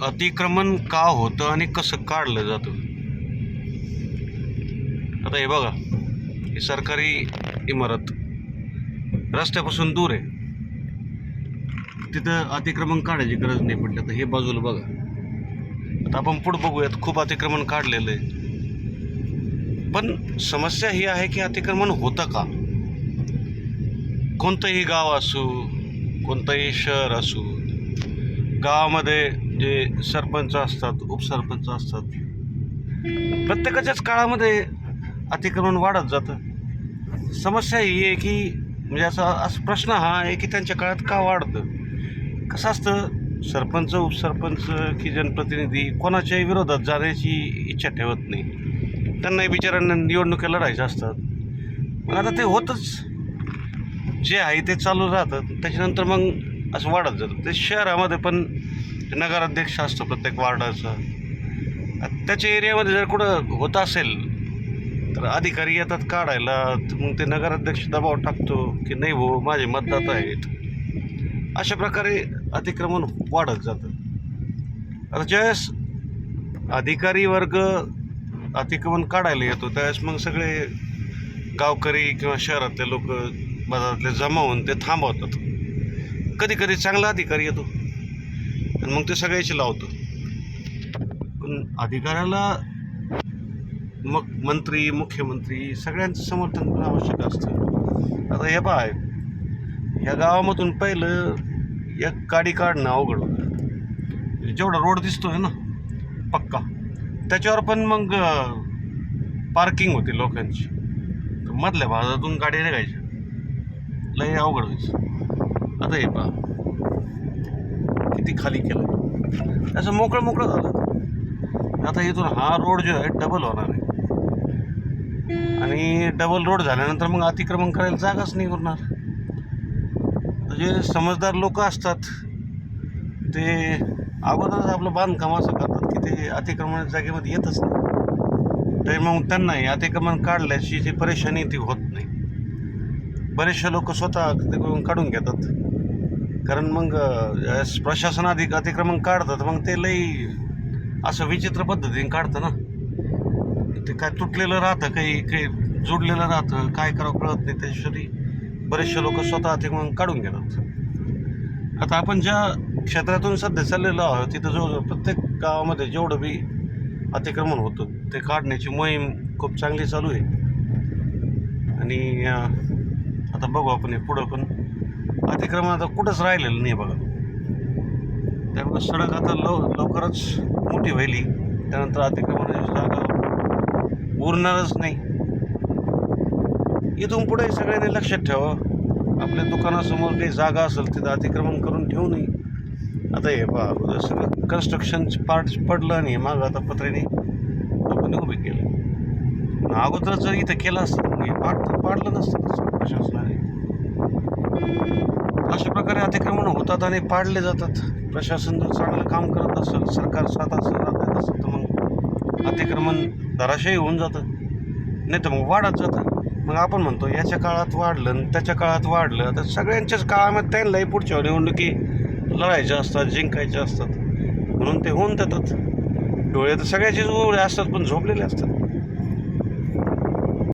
अतिक्रमण का होतं आणि कसं काढलं जातं. आता हे बघा, ही सरकारी इमारत रस्त्यापासून दूर आहे, तिथं अतिक्रमण काढायची गरज नाही पडली. आता हे बाजूला बघा, आता आपण पुढं बघूयात, खूप अतिक्रमण काढलेलं आहे. पण समस्या ही आहे की अतिक्रमण होतं का. कोणतंही गाव असो, कोणतंही शहर असो, गावामध्ये जे सरपंच असतात, उपसरपंच असतात, प्रत्येकाच्याच काळामध्ये अतिक्रमण वाढत जातं. समस्या ही आहे की म्हणजे असा प्रश्न हा आहे की त्यांच्या काळात का वाढतं. कसं असतं, सरपंच उपसरपंच की जनप्रतिनिधी कोणाच्याही विरोधात जाण्याची इच्छा ठेवत नाही. त्यांनाही बिचाऱ्यांना निवडणुका लढायच्या असतात. मग आता ते होतच, जे आहे ते चालू राहतं. त्याच्यानंतर मग असं वाढत जातं. ते शहरामध्ये पण नगराध्यक्ष असतो प्रत्येक वार्डाचा. त्याच्या एरियामध्ये जर कुठं होत असेल तर अधिकारी येतात काढायला. मग ते नगराध्यक्ष दबाव टाकतो की नाही हो, माझे मतदाता आहेत. अशा प्रकारे अतिक्रमण वाढत जातं. आता ज्यावेळेस अधिकारी वर्ग अतिक्रमण काढायला येतो त्यावेळेस मग सगळे गावकरी किंवा शहरातले लोक बाजारातले जमा होऊन ते थांबवतात. कधी कधी चांगला अधिकारी येतो आणि मग ते सगळ्याची लावतो. पण अधिकाऱ्याला मग मंत्री मुख्यमंत्री सगळ्यांचं समर्थन पण आवश्यक असतं. आता हे पहा, ह्या गावामधून पहिलं एक गाडी काढणं अवघड होतं. जेवढा रोड दिसतोय ना पक्का, त्याच्यावर पण मग पार्किंग होती लोकांची. तर मधल्या भागातून गाडी निघायच्या, लय अवघड व्हायचं. आता हे पहा किती खाली केलं, असं मोकळं मोकळं झालं. आता इथून हा रोड जो आहे डबल होणार आहे आणि डबल रोड झाल्यानंतर मग अतिक्रमण करायला जागाच नाही उरणार. जे समजदार लोक असतात ते अगोदरच आपलं बांधकाम असं करतात की ते अतिक्रमण जागेमध्ये येतच नाही. तरी मग त्यांनाही अतिक्रमण काढल्याची जी परेशानी ती होत नाही. बरेचसे लोक स्वतः तिकडून काढून घेतात, कारण मग प्रशासन अतिक्रमण काढतात मग ते लई असं विचित्र पद्धतीने काढतं ना. ते काय तुटलेलं राहतं, काही जोडलेलं राहतं, काय करावं कळत नाही. त्याच्यासाठी बरेचसे लोक स्वतः अतिक्रमण काढून घेतात. आता आपण ज्या क्षेत्रातून सध्या चाललेलो आहोत तिथं जो प्रत्येक गावामध्ये जेवढं बी अतिक्रमण होतं ते काढण्याची मोहीम खूप चांगली चालू आहे. आणि आता बघू आपण हे पुढं पण अतिक्रमण आता कुठंच राहिलेलं नाही बघा. त्यामुळे सडक आता लवकरच मोठी व्हायली, त्यानंतर अतिक्रमणाची जागा उरणारच नाही. इथून पुढे सगळ्यांनी लक्षात ठेवा, आपल्या दुकानासमोर काही जागा असेल तिथं अतिक्रमण करून ठेवू नये. आता हे पहा, सगळं कन्स्ट्रक्शनचे पार्ट पडलं आणि मागं आता पत्र्याने आपण उभे केलं. अगोदर जर इथं केलं असतं मग हे पाडलं नसतं प्रशासनाने. अशा प्रकारे अतिक्रमण होतात आणि पाडले जातात. प्रशासन जर चांगलं काम करत असेल, सरकार स्वतः राबत असेल तर मग अतिक्रमण दराशाही होऊन जातं, नाही तर मग वाढत जातं. मग आपण म्हणतो याच्या काळात वाढलं आणि त्याच्या काळात वाढलं. तर सगळ्यांच्याच काळामध्ये त्यांनाही पुढच्या निवडणुकी लढायच्या असतात, जिंकायच्या असतात, म्हणून ते होऊन देतात. डोळे तर सगळ्याचेच उघडे असतात पण झोपलेले असतात.